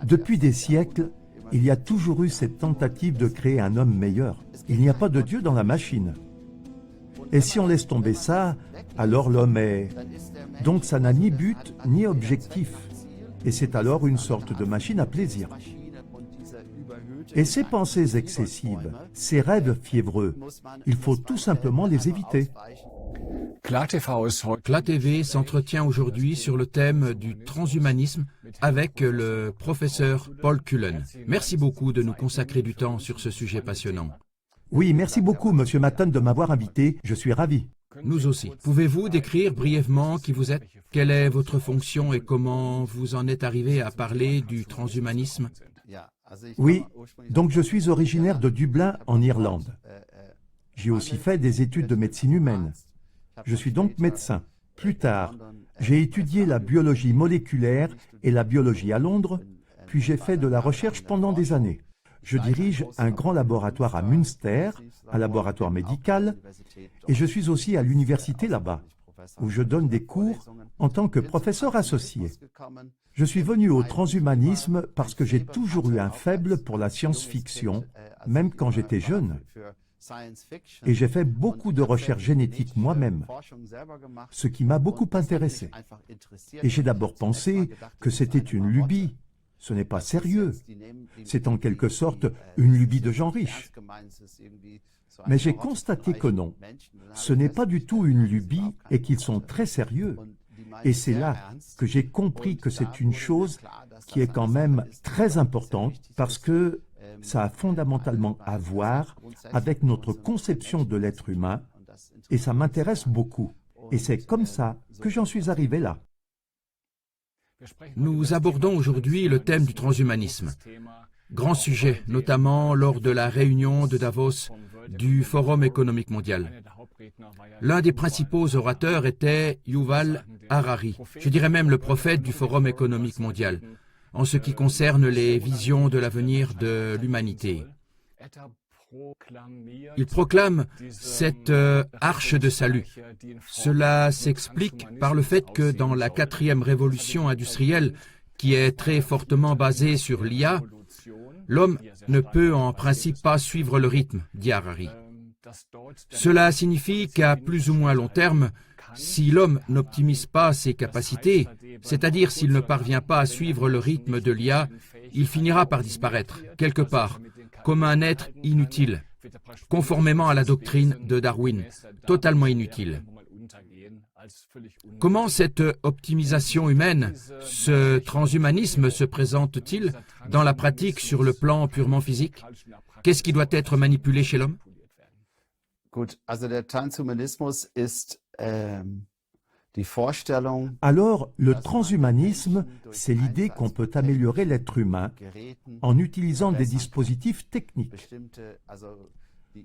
Depuis des siècles, il y a toujours eu cette tentative de créer un homme meilleur. Il n'y a pas de Dieu dans la machine. Et si on laisse tomber ça, alors l'homme est... Donc ça n'a ni but ni objectif. Et c'est alors une sorte de machine à plaisir. Et ces pensées excessives, ces rêves fiévreux, il faut tout simplement les éviter. CLA-TV s'entretient aujourd'hui sur le thème du transhumanisme avec le professeur Paul Cullen. Merci beaucoup de nous consacrer du temps sur ce sujet passionnant. Oui, merci beaucoup, Monsieur Matten, de m'avoir invité. Je suis ravi. Nous aussi. Pouvez-vous décrire brièvement qui vous êtes? Quelle est votre fonction et comment vous en êtes arrivé à parler du transhumanisme? Oui, donc je suis originaire de Dublin, en Irlande. J'ai aussi fait des études de médecine humaine. Je suis donc médecin. Plus tard, j'ai étudié la biologie moléculaire et la biologie à Londres, puis j'ai fait de la recherche pendant des années. Je dirige un grand laboratoire à Münster, un laboratoire médical, et je suis aussi à l'université là-bas, où je donne des cours en tant que professeur associé. Je suis venu au transhumanisme parce que j'ai toujours eu un faible pour la science-fiction, même quand j'étais jeune. Et j'ai fait beaucoup de recherches génétiques moi-même, ce qui m'a beaucoup intéressé. Et j'ai d'abord pensé que c'était une lubie. Ce n'est pas sérieux. C'est en quelque sorte une lubie de gens riches. Mais j'ai constaté que non. Ce n'est pas du tout une lubie et qu'ils sont très sérieux. Et c'est là que j'ai compris que c'est une chose qui est quand même très importante parce que ça a fondamentalement à voir avec notre conception de l'être humain et ça m'intéresse beaucoup. Et c'est comme ça que j'en suis arrivé là. Nous abordons aujourd'hui le thème du transhumanisme. Grand sujet, notamment lors de la réunion de Davos du Forum économique mondial. L'un des principaux orateurs était Yuval Harari, je dirais même le prophète du Forum économique mondial, en ce qui concerne les visions de l'avenir de l'humanité. Il proclame cette arche de salut. Cela s'explique par le fait que dans la 4e révolution industrielle, qui est très fortement basée sur l'IA, l'homme ne peut en principe pas suivre le rythme, dit Harari. Cela signifie qu'à plus ou moins long terme, si l'homme n'optimise pas ses capacités, c'est-à-dire s'il ne parvient pas à suivre le rythme de l'IA, il finira par disparaître, quelque part, comme un être inutile, conformément à la doctrine de Darwin, totalement inutile. Comment cette optimisation humaine, ce transhumanisme se présente-t-il dans la pratique sur le plan purement physique? Qu'est-ce qui doit être manipulé chez l'homme? Alors, le transhumanisme, c'est l'idée qu'on peut améliorer l'être humain en utilisant des dispositifs techniques.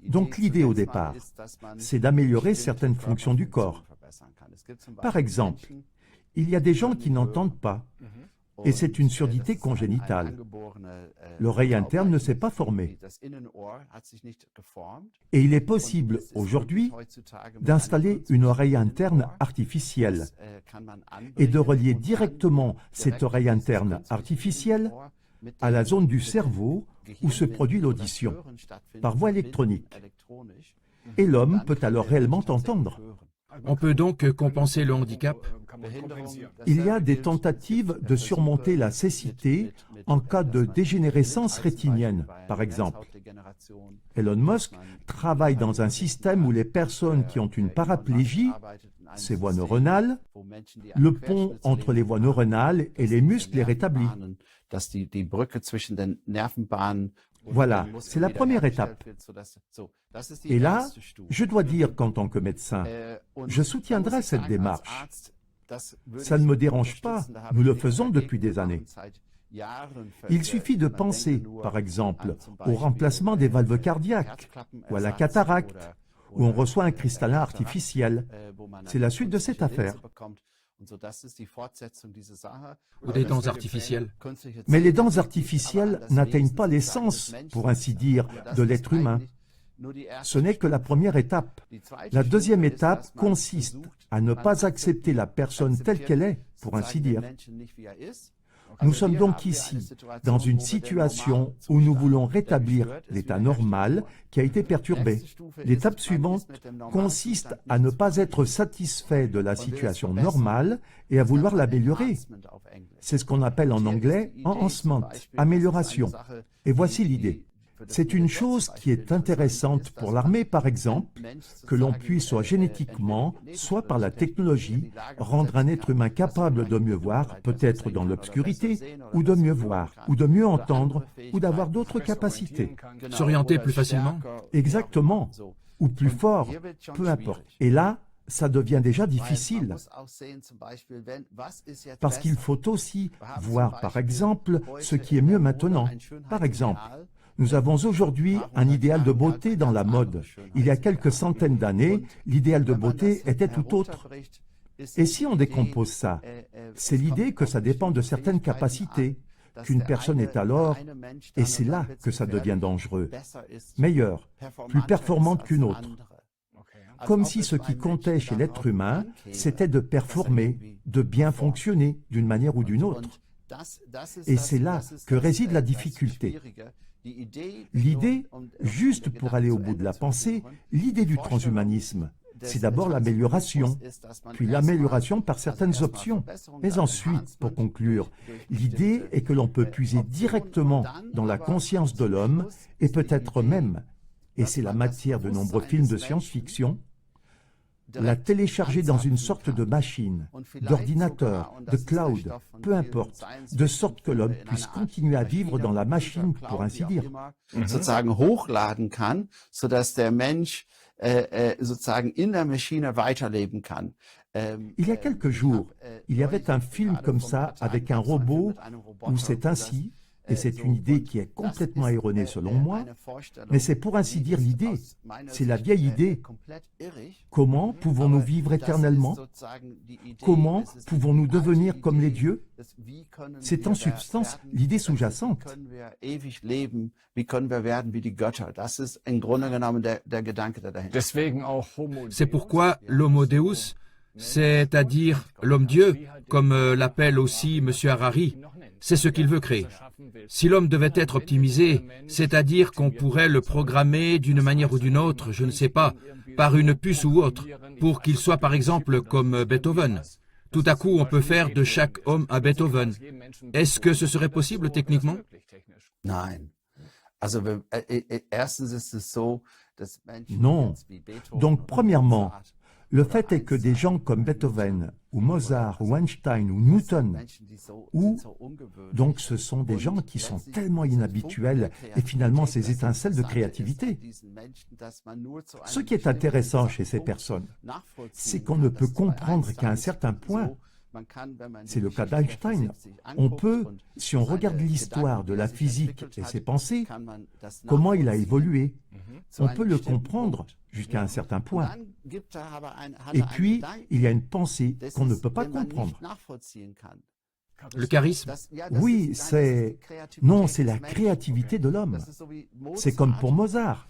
Donc l'idée au départ, c'est d'améliorer certaines fonctions du corps. Par exemple, il y a des gens qui n'entendent pas, et c'est une surdité congénitale. L'oreille interne ne s'est pas formée. Et il est possible aujourd'hui d'installer une oreille interne artificielle et de relier directement cette oreille interne artificielle à la zone du cerveau où se produit l'audition, par voie électronique. Et l'homme peut alors réellement entendre. On peut donc compenser le handicap? Il y a des tentatives de surmonter la cécité en cas de dégénérescence rétinienne, par exemple. Elon Musk travaille dans un système où les personnes qui ont une paraplégie, ces voies neuronales, le pont entre les voies neuronales et les muscles est rétabli. Voilà, c'est la première étape. Et là, je dois dire qu'en tant que médecin, je soutiendrai cette démarche. Ça ne me dérange pas, nous le faisons depuis des années. Il suffit de penser, par exemple, au remplacement des valves cardiaques, ou à la cataracte, où on reçoit un cristallin artificiel. C'est la suite de cette affaire. Ou des dents artificielles. Mais les dents artificielles n'atteignent pas l'essence, pour ainsi dire, de l'être humain. Ce n'est que la première étape. La deuxième étape consiste à ne pas accepter la personne telle qu'elle est, pour ainsi dire. Nous sommes donc ici, dans une situation où nous voulons rétablir l'état normal qui a été perturbé. L'étape suivante consiste à ne pas être satisfait de la situation normale et à vouloir l'améliorer. C'est ce qu'on appelle en anglais « enhancement », amélioration. Et voici l'idée. C'est une chose qui est intéressante pour l'armée, par exemple, que l'on puisse soit génétiquement, soit par la technologie, rendre un être humain capable de mieux voir, peut-être dans l'obscurité, ou de mieux voir, ou de mieux entendre, ou d'avoir d'autres capacités. S'orienter plus facilement? Exactement, ou plus fort, peu importe. Et là, ça devient déjà difficile. Parce qu'il faut aussi voir, par exemple, ce qui est mieux maintenant. Par exemple, nous avons aujourd'hui un idéal de beauté dans la mode. Il y a quelques centaines d'années, l'idéal de beauté était tout autre. Et si on décompose ça, c'est l'idée que ça dépend de certaines capacités, qu'une personne est alors, et c'est là que ça devient dangereux, meilleure, plus performante qu'une autre. Comme si ce qui comptait chez l'être humain, c'était de performer, de bien fonctionner d'une manière ou d'une autre. Et c'est là que réside la difficulté. L'idée, juste pour aller au bout de la pensée, l'idée du transhumanisme, c'est d'abord l'amélioration, puis l'amélioration par certaines options. Mais ensuite, pour conclure, l'idée est que l'on peut puiser directement dans la conscience de l'homme, et peut-être même, et c'est la matière de nombreux films de science-fiction, la télécharger dans une sorte de machine, d'ordinateur, de cloud, peu importe, de sorte que l'homme puisse continuer à vivre dans la machine, pour ainsi dire. Sozusagen hochladen kann, sodass der Mensch sozusagen in der Maschine weiterleben kann. Il y a quelques jours, il y avait un film comme ça avec un robot où c'est ainsi, et c'est une idée qui est complètement erronée selon moi, mais c'est pour ainsi dire l'idée, c'est la vieille idée. Comment pouvons-nous vivre éternellement? Comment pouvons-nous devenir comme les dieux? C'est en substance l'idée sous-jacente. C'est pourquoi l'homo deus, c'est-à-dire l'homme-dieu, comme l'appelle aussi M. Harari, c'est ce qu'il veut créer. Si l'homme devait être optimisé, c'est-à-dire qu'on pourrait le programmer d'une manière ou d'une autre, je ne sais pas, par une puce ou autre, pour qu'il soit par exemple comme Beethoven. Tout à coup, on peut faire de chaque homme un Beethoven. Est-ce que ce serait possible techniquement? Non. Donc, premièrement, le fait est que des gens comme Beethoven, ou Mozart, ou Einstein, ou Newton, donc ce sont des gens qui sont tellement inhabituels, et finalement ces étincelles de créativité. Ce qui est intéressant chez ces personnes, c'est qu'on ne peut comprendre qu'à un certain point, c'est le cas d'Einstein, on peut, si on regarde l'histoire de la physique et ses pensées, comment il a évolué, on peut le comprendre jusqu'à un certain point. Et puis, il y a une pensée qu'on ne peut pas comprendre. Le charisme? Oui, non, c'est la créativité de l'homme. C'est comme pour Mozart.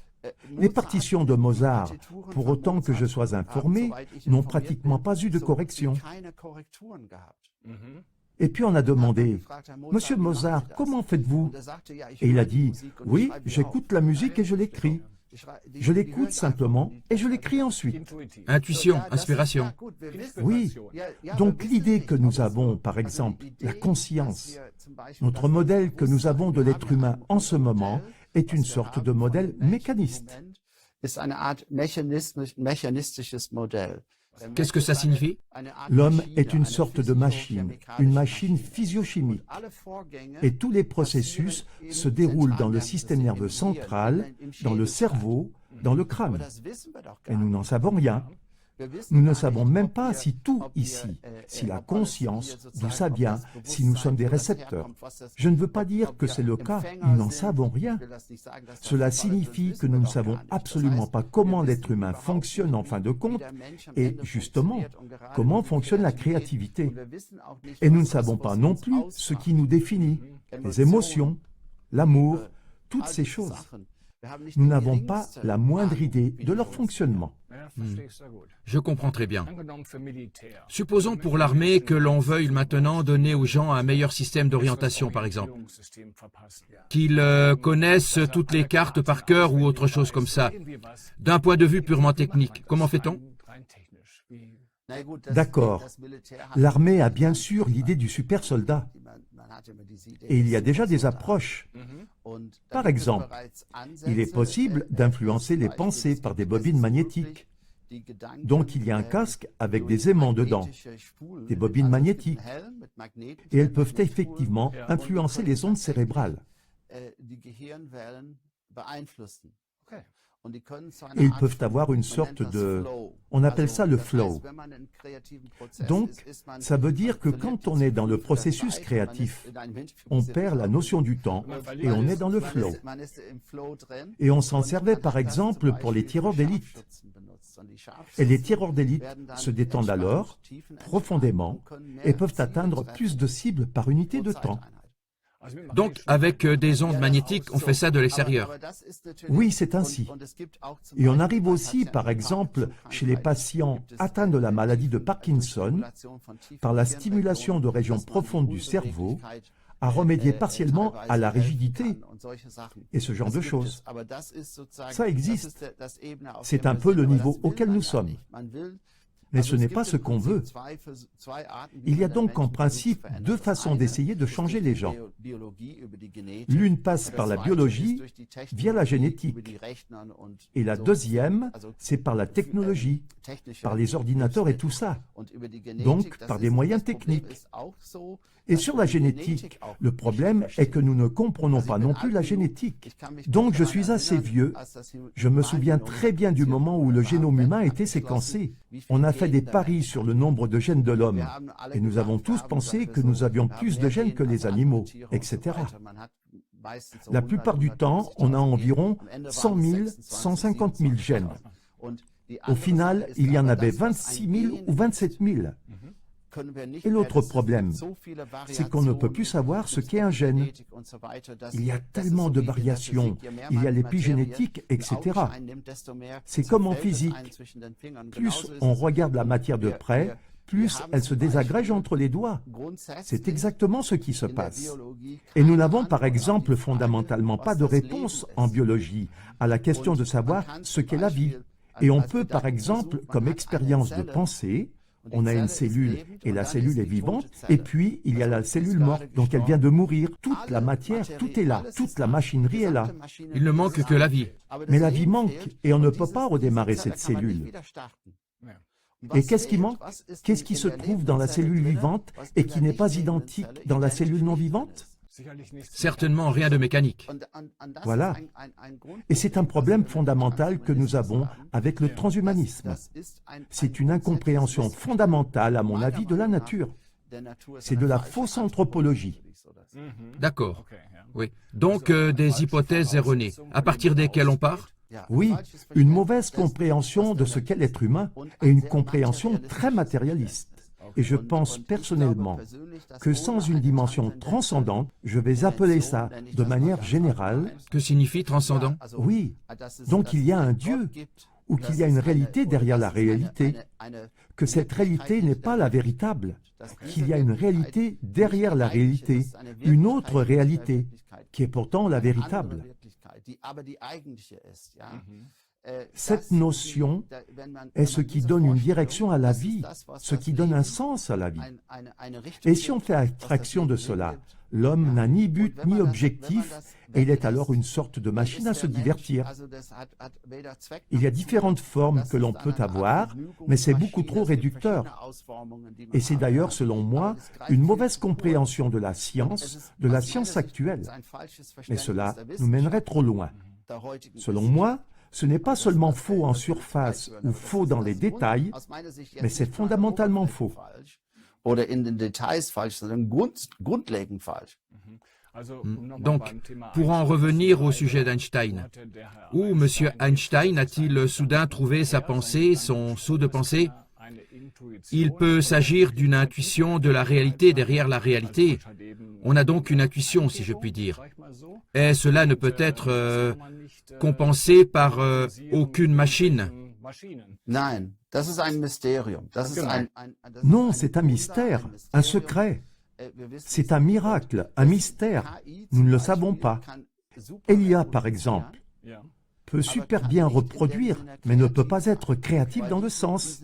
Les partitions de Mozart, pour autant que je sois informé, n'ont pratiquement pas eu de correction. Et puis on a demandé, « Monsieur Mozart, comment faites-vous » Et il a dit, « Oui, j'écoute la musique et je l'écris. Je l'écoute simplement et je l'écris ensuite. » Intuition, inspiration. Oui, donc l'idée que nous avons, par exemple, la conscience, notre modèle que nous avons de l'être humain en ce moment, est une sorte de modèle mécaniste. Qu'est-ce que ça signifie? L'homme est une sorte de machine, une machine physiochimique. Et tous les processus se déroulent dans le système nerveux central, dans le cerveau, dans le crâne. Et nous n'en savons rien. Nous ne savons même pas si tout ici, si la conscience, d'où ça vient, si nous sommes des récepteurs. Je ne veux pas dire que c'est le cas, nous n'en savons rien. Cela signifie que nous ne savons absolument pas comment l'être humain fonctionne en fin de compte et, justement, comment fonctionne la créativité. Et nous ne savons pas non plus ce qui nous définit, les émotions, l'amour, toutes ces choses. Nous n'avons pas la moindre idée de leur fonctionnement. Je comprends très bien. Supposons pour l'armée que l'on veuille maintenant donner aux gens un meilleur système d'orientation, par exemple. Qu'ils connaissent toutes les cartes par cœur ou autre chose comme ça. D'un point de vue purement technique, comment fait-on? D'accord. L'armée a bien sûr l'idée du super soldat. Et il y a déjà des approches. Par exemple, il est possible d'influencer les pensées par des bobines magnétiques. Donc il y a un casque avec des aimants dedans, des bobines magnétiques, et elles peuvent effectivement influencer les ondes cérébrales. Et ils peuvent avoir une sorte de... On appelle ça le flow. Donc, ça veut dire que quand on est dans le processus créatif, on perd la notion du temps et on est dans le flow. Et on s'en servait par exemple pour les tireurs d'élite. Et les tireurs d'élite se détendent alors profondément et peuvent atteindre plus de cibles par unité de temps. Donc, avec des ondes magnétiques, on fait ça de l'extérieur. Oui, c'est ainsi. Et on arrive aussi, par exemple, chez les patients atteints de la maladie de Parkinson, par la stimulation de régions profondes du cerveau, à remédier partiellement à la rigidité et ce genre de choses. Ça existe. C'est un peu le niveau auquel nous sommes. Mais ce n'est pas ce qu'on veut. Il y a donc en principe deux façons d'essayer de changer les gens. L'une passe par la biologie, via la génétique. Et la deuxième, c'est par la technologie, par les ordinateurs et tout ça. Donc, par des moyens techniques. Et sur la génétique, le problème est que nous ne comprenons pas non plus la génétique. Donc je suis assez vieux. Je me souviens très bien du moment où le génome humain était séquencé. On a fait des paris sur le nombre de gènes de l'homme. Et nous avons tous pensé que nous avions plus de gènes que les animaux, etc. La plupart du temps, on a environ 100 000, 150 000 gènes. Au final, il y en avait 26 000 ou 27 000. Et l'autre problème, c'est qu'on ne peut plus savoir ce qu'est un gène. Il y a tellement de variations, il y a l'épigénétique, etc. C'est comme en physique. Plus on regarde la matière de près, plus elle se désagrège entre les doigts. C'est exactement ce qui se passe. Et nous n'avons par exemple fondamentalement pas de réponse en biologie à la question de savoir ce qu'est la vie. Et on peut par exemple, comme expérience de pensée, on a une cellule et la cellule est vivante, et puis il y a la cellule morte, donc elle vient de mourir. Toute la matière, tout est là, toute la machinerie est là. Il ne manque que la vie. Mais la vie manque et on ne peut pas redémarrer cette cellule. Et qu'est-ce qui manque? Qu'est-ce qui se trouve dans la cellule vivante et qui n'est pas identique dans la cellule non vivante? Certainement rien de mécanique. Voilà. Et c'est un problème fondamental que nous avons avec le transhumanisme. C'est une incompréhension fondamentale, à mon avis, de la nature. C'est de la fausse anthropologie. D'accord. Oui. Donc, des hypothèses erronées, à partir desquelles on part? Oui, une mauvaise compréhension de ce qu'est l'être humain et une compréhension très matérialiste. Et je pense personnellement que sans une dimension transcendante, je vais appeler ça de manière générale... Que signifie transcendant? Oui, donc il y a un Dieu, ou qu'il y a une réalité derrière la réalité, que cette réalité n'est pas la véritable, qu'il y a une réalité derrière la réalité, une autre réalité, qui est pourtant la véritable. Cette notion est ce qui donne une direction à la vie, ce qui donne un sens à la vie. Et si on fait abstraction de cela, l'homme n'a ni but ni objectif, et il est alors une sorte de machine à se divertir. Il y a différentes formes que l'on peut avoir, mais c'est beaucoup trop réducteur. Et c'est d'ailleurs, selon moi, une mauvaise compréhension de la science actuelle. Mais cela nous mènerait trop loin. Selon moi, ce n'est pas seulement faux en surface ou faux dans les détails, mais c'est fondamentalement faux. Donc, pour en revenir au sujet d'Einstein, où M. Einstein a-t-il soudain trouvé sa pensée, son saut de pensée? Il peut s'agir d'une intuition de la réalité derrière la réalité. On a donc une intuition, si je puis dire. Et cela ne peut être compensé par aucune machine. Nein, das ist ein Mysterium. Non, c'est un mystère, un secret. C'est un miracle, un mystère. Nous ne le savons pas. Elia, par exemple, peut super bien reproduire, mais ne peut pas être créatif dans le sens.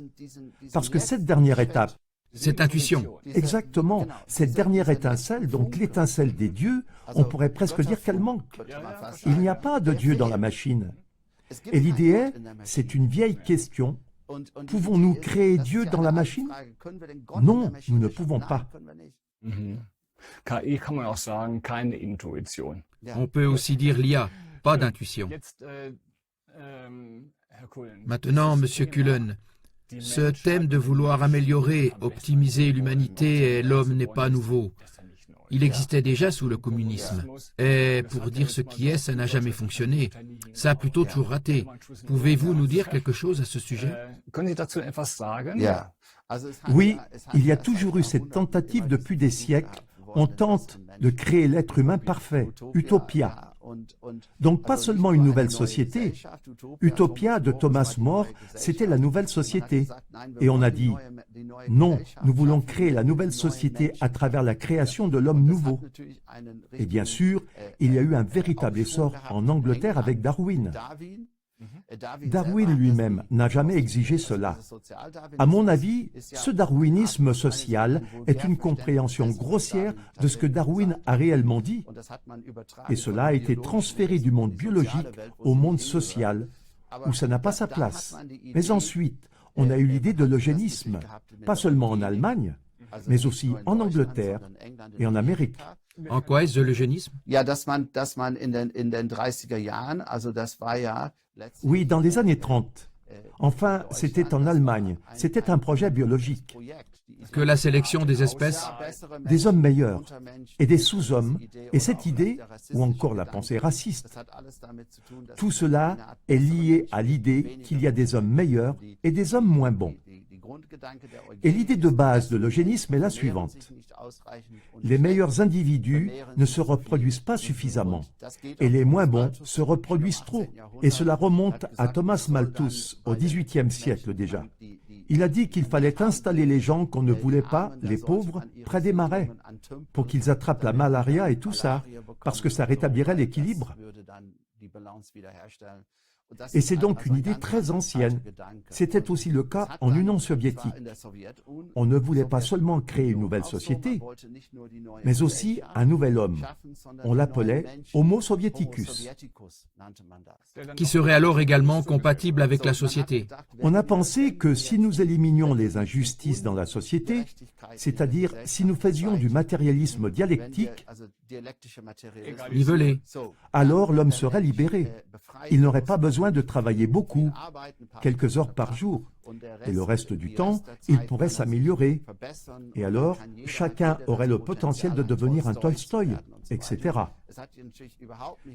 Parce que cette dernière étape, Cette intuition. exactement, cette dernière étincelle, donc l'étincelle des dieux, on pourrait presque dire qu'elle manque. Il n'y a pas de Dieu dans la machine. Et l'idée est, c'est une vieille question, pouvons-nous créer Dieu dans la machine? Non, nous ne pouvons pas. KI kann man auch sagen, keine Intuition. On peut aussi dire l'IA, pas d'intuition. Maintenant, Monsieur Cullen, ce thème de vouloir améliorer, optimiser l'humanité et l'homme n'est pas nouveau. Il existait déjà sous le communisme. Et pour dire ce qui est, ça n'a jamais fonctionné. Ça a plutôt toujours raté. Pouvez-vous nous dire quelque chose à ce sujet? Können Sie dazu etwas sagen? Ja. Oui, il y a toujours eu cette tentative depuis des siècles. On tente de créer l'être humain parfait, Utopia. Donc pas seulement une nouvelle société. Utopia de Thomas More, c'était la nouvelle société. Et on a dit, non, nous voulons créer la nouvelle société à travers la création de l'homme nouveau. Et bien sûr, il y a eu un véritable essor en Angleterre avec Darwin. Darwin lui-même n'a jamais exigé cela. À mon avis, ce darwinisme social est une compréhension grossière de ce que Darwin a réellement dit. Et cela a été transféré du monde biologique au monde social, où ça n'a pas sa place. Mais ensuite, on a eu l'idée de l'eugénisme, pas seulement en Allemagne, mais aussi en Angleterre et en Amérique. En quoi est-ce l'eugénisme? Ja, dass man in den 30er Jahren, also das war ja Oui, dans les années 30. Enfin, c'était en Allemagne. C'était un projet biologique. Que la sélection des espèces? Des hommes meilleurs et des sous-hommes. Et cette idée, ou encore la pensée raciste, tout cela est lié à l'idée qu'il y a des hommes meilleurs et des hommes moins bons. Et l'idée de base de l'eugénisme est la suivante. Les meilleurs individus ne se reproduisent pas suffisamment et les moins bons se reproduisent trop. Et cela remonte à Thomas Malthus au XVIIIe siècle déjà. Il a dit qu'il fallait installer les gens qu'on ne voulait pas, les pauvres, près des marais, pour qu'ils attrapent la malaria et tout ça, parce que ça rétablirait l'équilibre. Et c'est donc une idée très ancienne. C'était aussi le cas en Union soviétique. On ne voulait pas seulement créer une nouvelle société, mais aussi un nouvel homme. On l'appelait Homo soviéticus. Qui serait alors également compatible avec la société? On a pensé que si nous éliminions les injustices dans la société, c'est-à-dire si nous faisions du matérialisme dialectique, Nivelé. alors l'homme serait libéré. Il n'aurait pas besoin de travailler beaucoup, quelques heures par jour. Et le reste du temps, il pourrait s'améliorer. Et alors, chacun aurait le potentiel de devenir un Tolstoï, etc.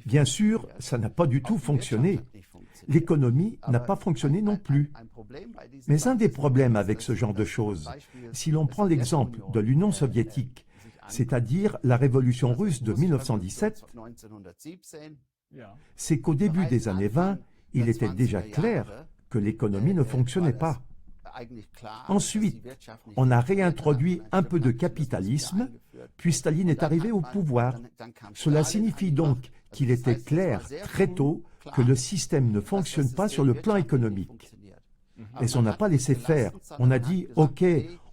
Bien sûr, ça n'a pas du tout fonctionné. L'économie n'a pas fonctionné non plus. Mais un des problèmes avec ce genre de choses, si l'on prend l'exemple de l'Union soviétique, c'est-à-dire la révolution russe de 1917, c'est qu'au début des années 20, il était déjà clair que l'économie ne fonctionnait pas. Ensuite, on a réintroduit un peu de capitalisme, puis Staline est arrivé au pouvoir. Cela signifie donc qu'il était clair très tôt que le système ne fonctionne pas sur le plan économique. Et on n'a pas laissé faire. On a dit, OK,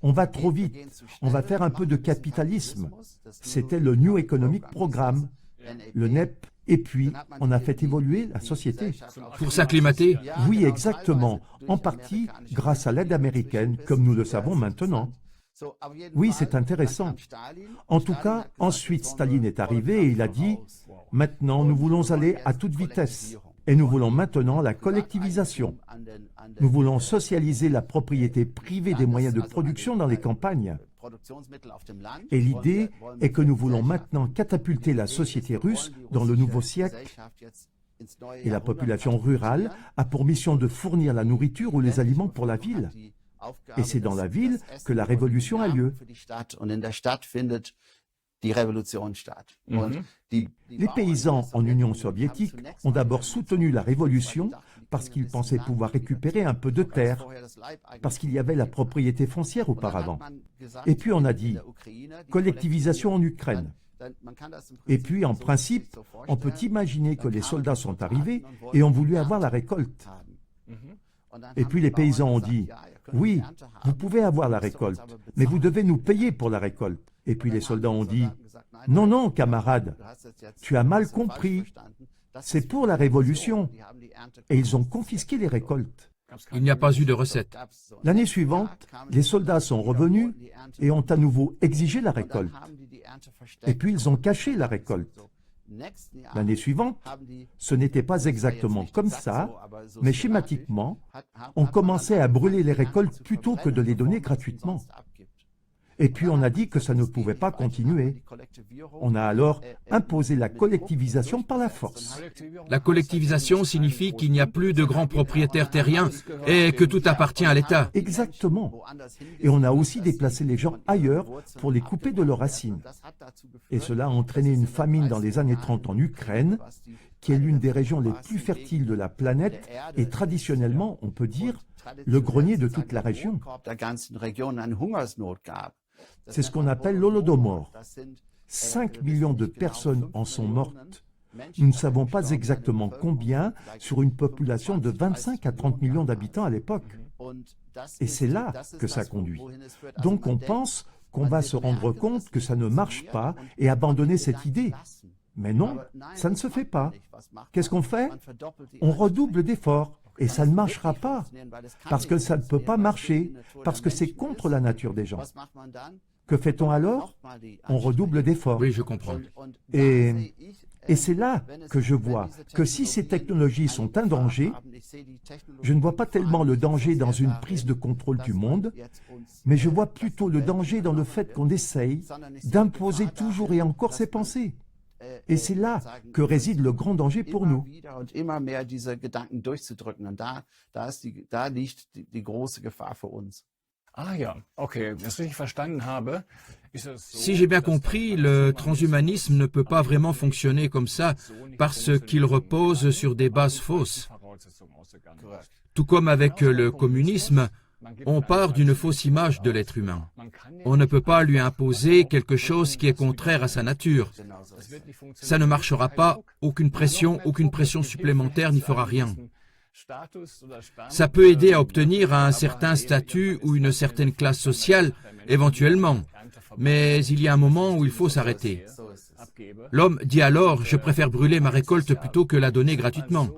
on va trop vite, on va faire un peu de capitalisme. C'était le New Economic Programme, le NEP, et puis on a fait évoluer la société. Pour s'acclimater? Oui, exactement, en partie grâce à l'aide américaine, comme nous le savons maintenant. Oui, c'est intéressant. En tout cas, ensuite Staline est arrivé et il a dit « Maintenant, nous voulons aller à toute vitesse et nous voulons maintenant la collectivisation. Nous voulons socialiser la propriété privée des moyens de production dans les campagnes. Et l'idée est que nous voulons maintenant catapulter la société russe dans le nouveau siècle. Et la population rurale a pour mission de fournir la nourriture ou les aliments pour la ville. Et c'est dans la ville que la révolution a lieu. Les paysans en Union soviétique ont d'abord soutenu la révolution parce qu'ils pensaient pouvoir récupérer un peu de terre, parce qu'il y avait la propriété foncière auparavant. Et puis on a dit collectivisation en Ukraine. Et puis en principe, on peut imaginer que les soldats sont arrivés et ont voulu avoir la récolte. Et puis les paysans ont dit oui, vous pouvez avoir la récolte, mais vous devez nous payer pour la récolte. Et puis les soldats ont dit non, non, camarade, tu as mal compris, c'est pour la révolution. Et ils ont confisqué les récoltes. Il n'y a pas eu de recette. L'année suivante, les soldats sont revenus et ont à nouveau exigé la récolte. Et puis ils ont caché la récolte. L'année suivante, ce n'était pas exactement comme ça, mais schématiquement, on commençait à brûler les récoltes plutôt que de les donner gratuitement. Et puis on a dit que ça ne pouvait pas continuer. On a alors imposé la collectivisation par la force. La collectivisation signifie qu'il n'y a plus de grands propriétaires terriens et que tout appartient à l'État. Exactement. Et on a aussi déplacé les gens ailleurs pour les couper de leurs racines. Et cela a entraîné une famine dans les années 30 en Ukraine, qui est l'une des régions les plus fertiles de la planète et traditionnellement, on peut dire, le grenier de toute la région. C'est ce qu'on appelle l'Holodomor. 5 millions de personnes en sont mortes. Nous ne savons pas exactement combien sur une population de 25 à 30 millions d'habitants à l'époque. Et c'est là que ça conduit. Donc on pense qu'on va se rendre compte que ça ne marche pas et abandonner cette idée. Mais non, ça ne se fait pas. Qu'est-ce qu'on fait? On redouble d'efforts. Et ça ne marchera pas, parce que ça ne peut pas marcher, parce que c'est contre la nature des gens. Que fait-on alors? On redouble d'efforts. Oui, je comprends. Et c'est là que je vois que si ces technologies sont un danger, je ne vois pas tellement le danger dans une prise de contrôle du monde, mais je vois plutôt le danger dans le fait qu'on essaye d'imposer toujours et encore ses pensées. Et c'est là que réside le grand danger pour nous. Si j'ai bien compris, le transhumanisme ne peut pas vraiment fonctionner comme ça parce qu'il repose sur des bases fausses. Tout comme avec le communisme, on part d'une fausse image de l'être humain. On ne peut pas lui imposer quelque chose qui est contraire à sa nature. Ça ne marchera pas, aucune pression supplémentaire n'y fera rien. Ça peut aider à obtenir un certain statut ou une certaine classe sociale, éventuellement, mais il y a un moment où il faut s'arrêter. L'homme dit alors « je préfère brûler ma récolte plutôt que la donner gratuitement ».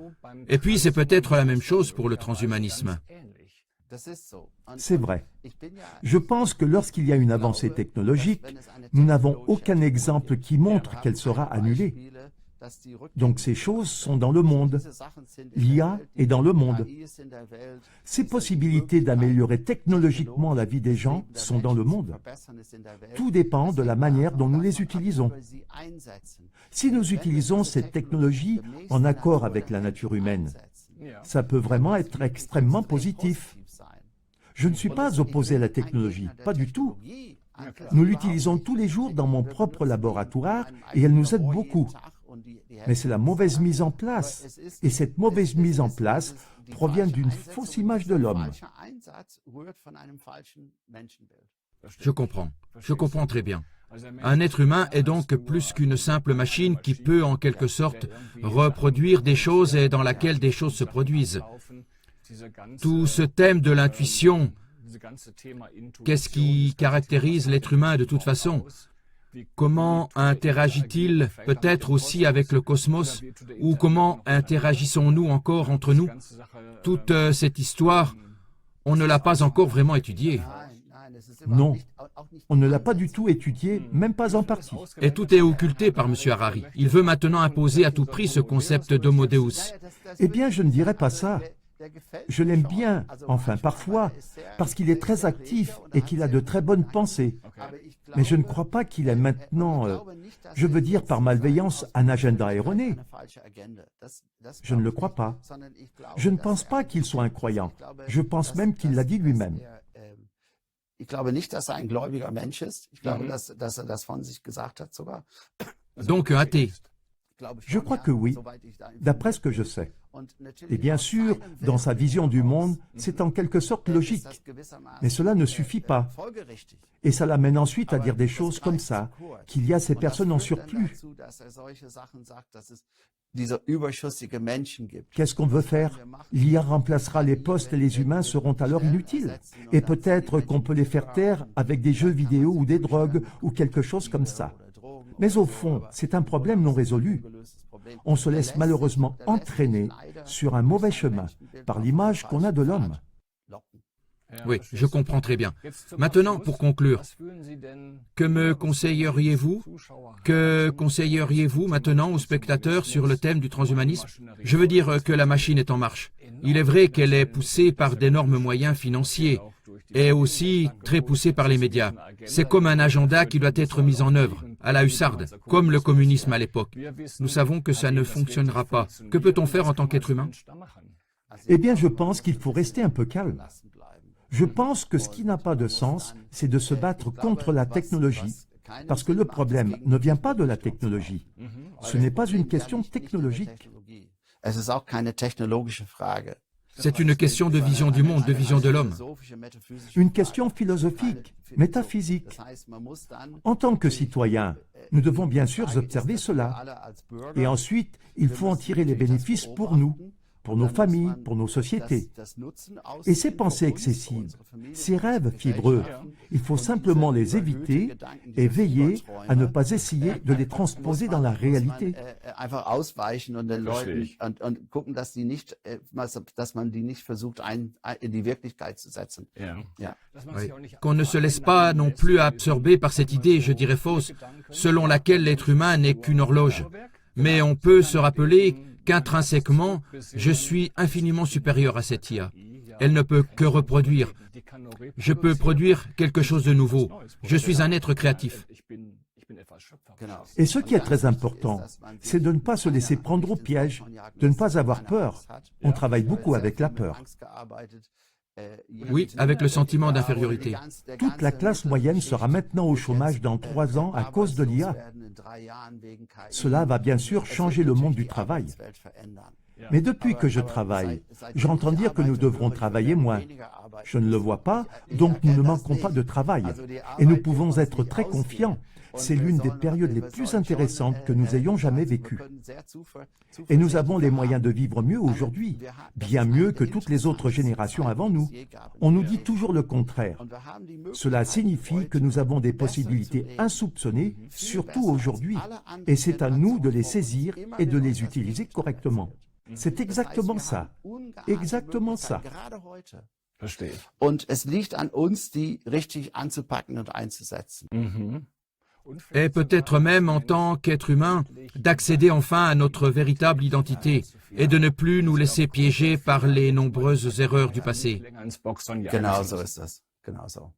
Et puis c'est peut-être la même chose pour le transhumanisme. C'est vrai. Je pense que lorsqu'il y a une avancée technologique, nous n'avons aucun exemple qui montre qu'elle sera annulée. Donc ces choses sont dans le monde. L'IA est dans le monde. Ces possibilités d'améliorer technologiquement la vie des gens sont dans le monde. Tout dépend de la manière dont nous les utilisons. Si nous utilisons cette technologie en accord avec la nature humaine, ça peut vraiment être extrêmement positif. Je ne suis pas opposé à la technologie, pas du tout. Nous l'utilisons tous les jours dans mon propre laboratoire et elle nous aide beaucoup. Mais c'est la mauvaise mise en place. Et cette mauvaise mise en place provient d'une fausse image de l'homme. Je comprends très bien. Un être humain est donc plus qu'une simple machine qui peut en quelque sorte reproduire des choses et dans laquelle des choses se produisent. Tout ce thème de l'intuition, qu'est-ce qui caractérise l'être humain de toute façon? Comment interagit-il peut-être aussi avec le cosmos? Ou comment interagissons-nous encore entre nous? Toute cette histoire, on ne l'a pas encore vraiment étudiée. Non, on ne l'a pas du tout étudié, même pas en partie. Et tout est occulté par M. Harari. Il veut maintenant imposer à tout prix ce concept d'Homo Deus. Eh bien, je ne dirais pas ça. Je l'aime bien, enfin parfois, parce qu'il est très actif et qu'il a de très bonnes pensées. Mais je ne crois pas qu'il ait maintenant, je veux dire par malveillance, un agenda erroné. Je ne le crois pas. Je ne pense pas qu'il soit un croyant. Je pense même qu'il l'a dit lui-même. Ich glaube nicht, dass ein gläubiger Mensch ist. Ich glaube, dass das von sich gesagt hat sogar. Donc un athée. Je crois que oui, d'après ce que je sais. Et bien sûr, dans sa vision du monde, c'est en quelque sorte logique. Mais cela ne suffit pas. Et ça l'amène ensuite à dire des choses comme ça, qu'il y a ces personnes en surplus. Qu'est-ce qu'on veut faire? L'IA remplacera les postes et les humains seront alors inutiles. Et peut-être qu'on peut les faire taire avec des jeux vidéo ou des drogues ou quelque chose comme ça. Mais au fond, c'est un problème non résolu. On se laisse malheureusement entraîner sur un mauvais chemin par l'image qu'on a de l'homme. Oui, je comprends très bien. Maintenant, pour conclure, que me conseilleriez-vous? Que conseilleriez-vous maintenant aux spectateurs sur le thème du transhumanisme? Je veux dire que la machine est en marche. Il est vrai qu'elle est poussée par d'énormes moyens financiers et aussi très poussée par les médias. C'est comme un agenda qui doit être mis en œuvre, à la hussarde, comme le communisme à l'époque. Nous savons que ça ne fonctionnera pas. Que peut-on faire en tant qu'être humain? Eh bien, je pense qu'il faut rester un peu calme. Je pense que ce qui n'a pas de sens, c'est de se battre contre la technologie, parce que le problème ne vient pas de la technologie. Ce n'est pas une question technologique. C'est une question de vision du monde, de vision de l'homme. Une question philosophique, métaphysique. En tant que citoyens, nous devons bien sûr observer cela. Et ensuite, il faut en tirer les bénéfices pour nous, pour nos familles, pour nos sociétés. Et ces pensées excessives, ces rêves fibreux, il faut simplement les éviter et veiller à ne pas essayer de les transposer dans la réalité. Oui. Qu'on ne se laisse pas non plus absorber par cette idée, je dirais fausse, selon laquelle l'être humain n'est qu'une horloge. Mais on peut se rappeler qu'intrinsèquement, je suis infiniment supérieur à cette IA. Elle ne peut que reproduire. Je peux produire quelque chose de nouveau. Je suis un être créatif. Et ce qui est très important, c'est de ne pas se laisser prendre au piège, de ne pas avoir peur. On travaille beaucoup avec la peur. Oui, avec le sentiment d'infériorité. Toute la classe moyenne sera maintenant au chômage dans 3 ans à cause de l'IA. Cela va bien sûr changer le monde du travail. Mais depuis que je travaille, j'entends dire que nous devrons travailler moins. Je ne le vois pas, donc nous ne manquons pas de travail. Et nous pouvons être très confiants. C'est l'une des périodes les plus intéressantes que nous ayons jamais vécues. Et nous avons les moyens de vivre mieux aujourd'hui, bien mieux que toutes les autres générations avant nous. On nous dit toujours le contraire. Cela signifie que nous avons des possibilités insoupçonnées, surtout aujourd'hui. Et c'est à nous de les saisir et de les utiliser correctement. C'est exactement ça. Exactement ça. Und es liegt an uns, die richtig anzupacken und einzusetzen. Et peut-être même en tant qu'être humain, d'accéder enfin à notre véritable identité et de ne plus nous laisser piéger par les nombreuses erreurs du passé. Genau so ist das. Genau so.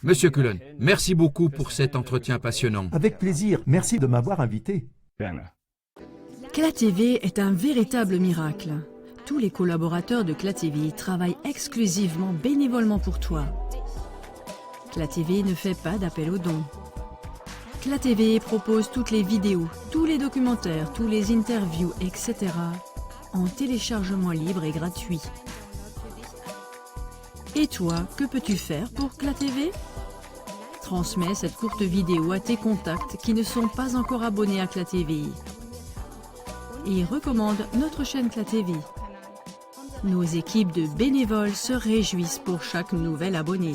Monsieur Cullen, merci beaucoup pour cet entretien passionnant. Avec plaisir. Merci de m'avoir invité. CLA-TV est un véritable miracle. Tous les collaborateurs de CLA-TV travaillent exclusivement bénévolement pour toi. CLA-TV ne fait pas d'appel aux dons. CLA-TV propose toutes les vidéos, tous les documentaires, tous les interviews, etc. en téléchargement libre et gratuit. Et toi, que peux-tu faire pour CLA-TV? Transmets cette courte vidéo à tes contacts qui ne sont pas encore abonnés à CLA-TV. Et recommande notre chaîne CLA-TV. Nos équipes de bénévoles se réjouissent pour chaque nouvel abonné.